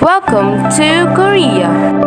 Welcome to Korea.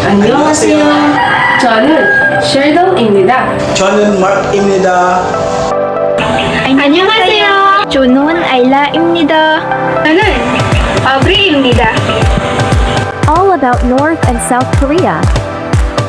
안녕하세요. 저는 쉘던입니다. 저는 마크입니다. 안녕하세요. 저는 아일라입니다. 저는 아브리입니다. All about North and South Korea.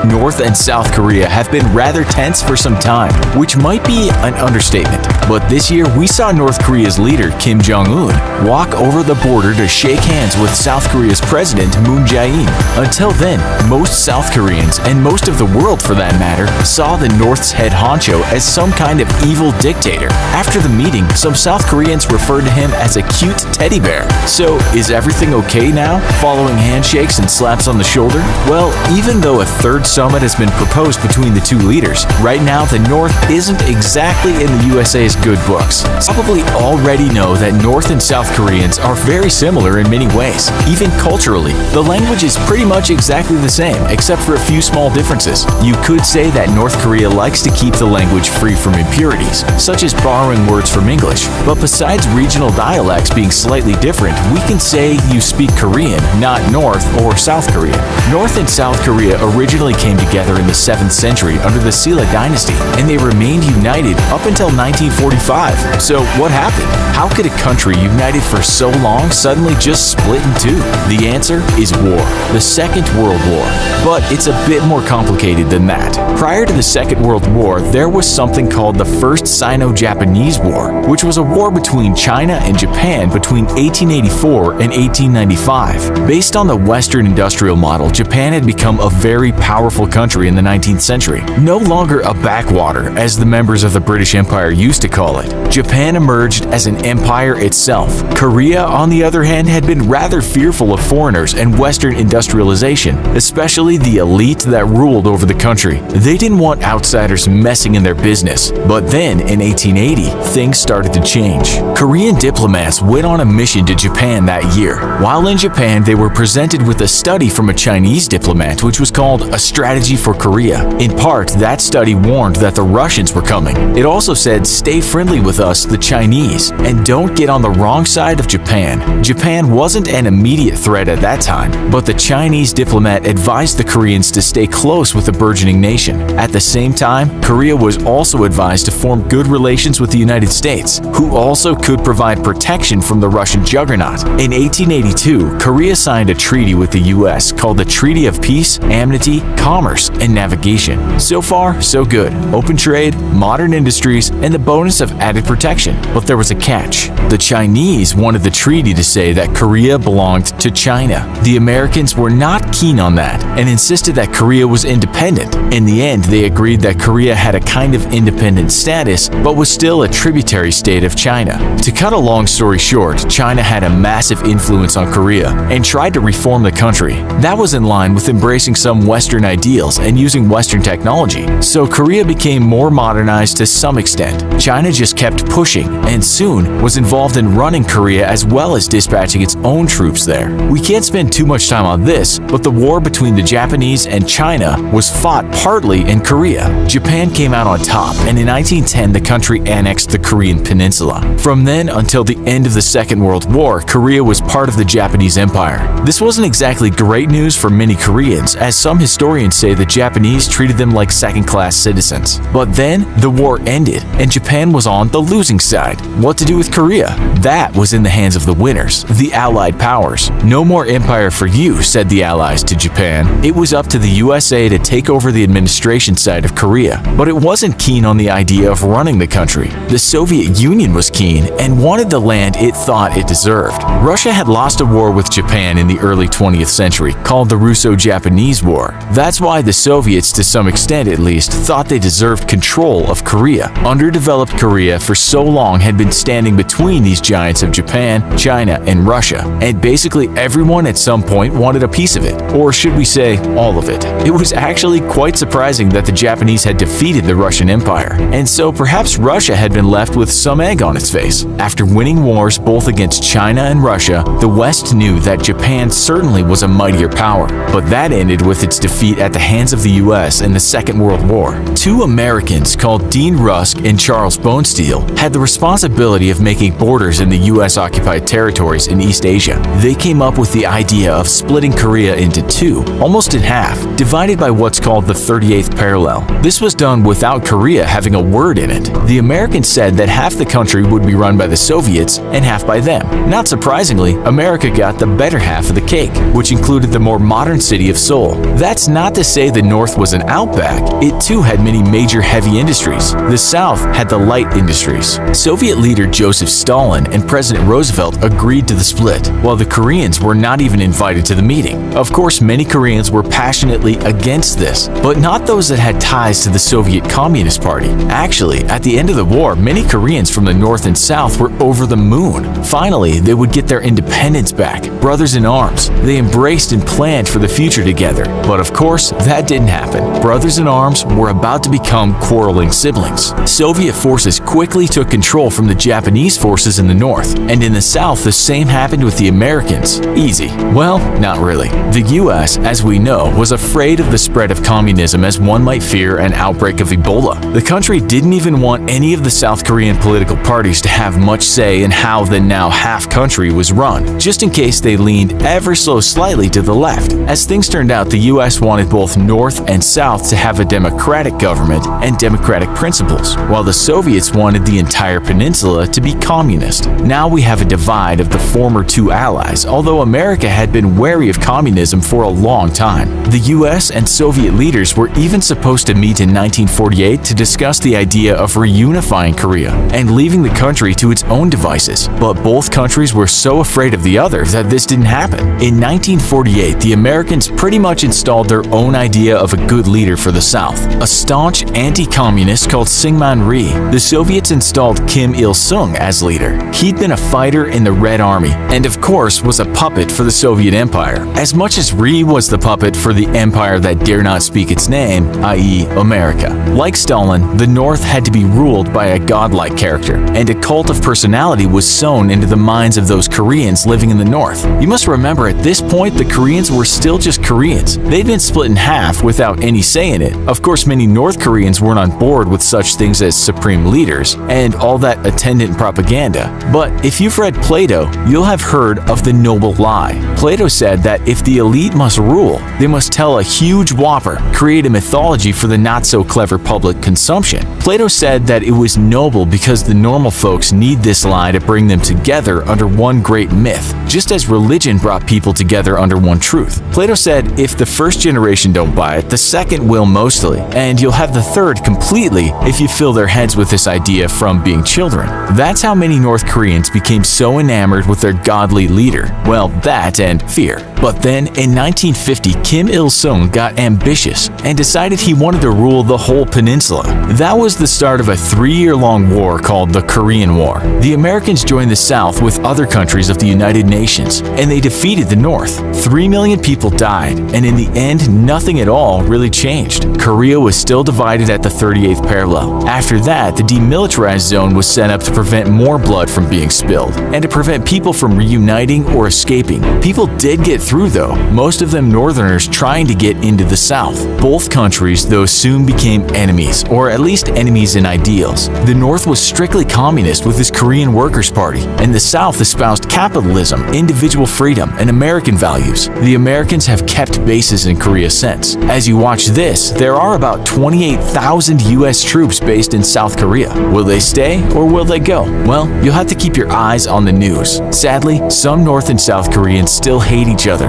North and South Korea have been rather tense for some time, which might be an understatement. But this year, we saw North Korea's leader, Kim Jong-un, walk over the border to shake hands with South Korea's president, Moon Jae-in. Until then, most South Koreans, and most of the world for that matter, saw the North's head honcho as some kind of evil dictator. After the meeting, some South Koreans referred to him as a cute teddy bear. So, is everything okay now, following handshakes and slaps on the shoulder? Well, even though a third summit has been proposed between the two leaders, right now the North isn't exactly in the USA's good books. Probably already know that North and South Koreans are very similar in many ways. Even culturally, the language is pretty much exactly the same, except for a few small differences. You could say that North Korea likes to keep the language free from impurities, such as borrowing words from English. But besides regional dialects being slightly different, we can say you speak Korean, not North or South Korea. North and South Korea originally came together in the 7th century under the Silla dynasty, and they remained united up until 1945. So what happened? How could a country united for so long suddenly just split in two? The answer is war, the Second World War. But it's a bit more complicated than that. Prior to the Second World War, there was something called the First Sino-Japanese War, which was a war between China and Japan between 1884 and 1895. Based on the Western industrial model, Japan had become a very powerful country in the 19th century. No longer a backwater, as the members of the British Empire used to call it. Japan emerged as an empire itself. Korea, on the other hand, had been rather fearful of foreigners and Western industrialization, especially the elite that ruled over the country. They didn't want outsiders messing in their business. But then, in 1880, things started to change. Korean diplomats went on a mission to Japan that year. While in Japan, they were presented with a study from a Chinese diplomat, which was called A Strategy for Korea. In part, that study warned that the Russians were coming. It also said, stay friendly with us, the Chinese, and don't get on the wrong side of Japan. Japan wasn't an immediate threat at that time, but the Chinese diplomat advised the Koreans to stay close with the burgeoning nation. At the same time, Korea was also advised to form good relations with the United States, who also could provide protection from the Russian juggernaut. In 1882, Korea signed a treaty with the US called the Treaty of Peace, Amity, Commerce, and Navigation. So far, so good. Open trade, modern industries, and the bonus promise of added protection. But there was a catch. The Chinese wanted the treaty to say that Korea belonged to China. The Americans were not keen on that and insisted that Korea was independent. In the end, they agreed that Korea had a kind of independent status, but was still a tributary state of China. To cut a long story short, China had a massive influence on Korea and tried to reform the country. That was in line with embracing some Western ideals and using Western technology, so Korea became more modernized to some extent. China just kept pushing and soon was involved in running Korea as well as dispatching its own troops there. We can't spend too much time on this, but the war between the Japanese and China was fought partly in Korea. Japan came out on top, and in 1910 the country annexed the Korean peninsula. From then until the end of the Second World War, Korea was part of the Japanese Empire. This wasn't exactly great news for many Koreans, as some historians say the Japanese treated them like second-class citizens. But then, the war ended, and Japan was on the losing side. What to do with Korea? That was in the hands of the winners, the Allied powers. No more empire for you, said the Allies to Japan. It was up to the USA to take over the administration side of Korea, but it wasn't keen on the idea of running the country. The Soviet Union was keen and wanted the land it thought it deserved. Russia had lost a war with Japan in the early 20th century, called the Russo-Japanese War. That's why the Soviets, to some extent at least, thought they deserved control of Korea. Underdeveloped Korea for so long had been standing between these giants of Japan, China, and Russia, and basically everyone at some point wanted a piece of it, or should we say, all of it. It was actually quite surprising that the Japanese had defeated the Russian Empire, and so perhaps Russia had been left with some egg on its face. After winning wars both against China and Russia, the West knew that Japan certainly was a mightier power, but that ended with its defeat at the hands of the US in the Second World War. Two Americans called Dean Rusk and Charles Bonesteel had the responsibility of making borders in the US-occupied territories in East Asia. They came up with the idea of splitting Korea into two, almost in half, divided by what's called the 38th parallel. This was done without Korea having a word in it. The Americans said that half the country would be run by the Soviets and half by them. Not surprisingly, America got the better half of the cake, which included the more modern city of Seoul. That's not to say the North was an outback. It too had many major heavy industries. The South had the light industries. Soviet leader Joseph Stalin and President Roosevelt agreed to the split, while the Koreans were not even invited to the meeting. Of course, many Koreans were passionately against this, but not those that had ties to the Soviet Communist Party. Actually, at the end of the war, many Koreans from the North and South were over the moon. Finally, they would get their independence back. Brothers in arms. They embraced and planned for the future together. But of course, that didn't happen. Brothers in arms were about to become quarreling siblings. Soviet forces quickly took control from the Japanese forces in the North, and in the South, the same happened with the Americans. Easy. Well, not really. The US, as we know, was afraid of the spread of communism as one might fear an outbreak of Ebola. The country didn't even want any of the South Korean political parties to have much say in how the now half country was run, just in case they leaned ever so slightly to the left. As things turned out, the US wanted both North and South to have a democratic government and democratic principles, while the Soviets wanted the entire peninsula to be communist. Now we have a divide of the former two allies, although America had been wary of communism for a long time. The US and Soviet leaders were even supposed to meet in 1948 to discuss the idea of reunifying Korea and leaving the country to its own devices, but both countries were so afraid of the other that this didn't happen. In 1948, the Americans pretty much installed their own idea of a good leader for the South, a staunch anti-communist called Syngman Rhee. The Soviets installed Kim Il-sung as leader. He'd been a fighter in the Red Army, and of course was a puppet for the Soviet Empire, as much as Rhee was the puppet for the empire that dare not speak its name, i.e. America. Like Stalin, the North had to be ruled by a godlike character, and a cult of personality was sown into the minds of those Koreans living in the North. You must remember, at this point, the Koreans were still just Koreans. They'd been split in half without any say in it. Of course, many North Koreans weren't on board with such things as supreme leaders and all that attendant propaganda. But if you've read Plato, you'll have heard of the noble lie. Plato said that if the elite must rule, they must tell a huge whopper, create a mythology for the not-so-clever public consumption. Plato said that it was noble because the normal folks need this lie to bring them to together under one great myth, just as religion brought people together under one truth. Plato said, if the first generation don't buy it, the second will mostly, and you'll have the third completely if you fill their heads with this idea from being children. That's how many North Koreans became so enamored with their godly leader. Well, that and fear. But then, in 1950, Kim Il-sung got ambitious and decided he wanted to rule the whole peninsula. That was the start of a 3-year-long war called the Korean War. The Americans joined the South with other countries of the United Nations, and they defeated the North. 3 million people died, and in the end, nothing at all really changed. Korea was still divided at the 38th parallel. After that, the demilitarized zone was set up to prevent more blood from being spilled, and to prevent people from reuniting or escaping. People did get through though, most of them Northerners trying to get into the South. Both countries, though, soon became enemies, or at least enemies in ideals. The North was strictly communist with its Korean Workers' Party, and the South espoused capitalism, individual freedom, and American values. The Americans have kept bases in Korea since. As you watch this, there are about 28,000 US troops based in South Korea. Will they stay or will they go? Well, you'll have to keep your eyes on the news. Sadly, some North and South Koreans still hate each other.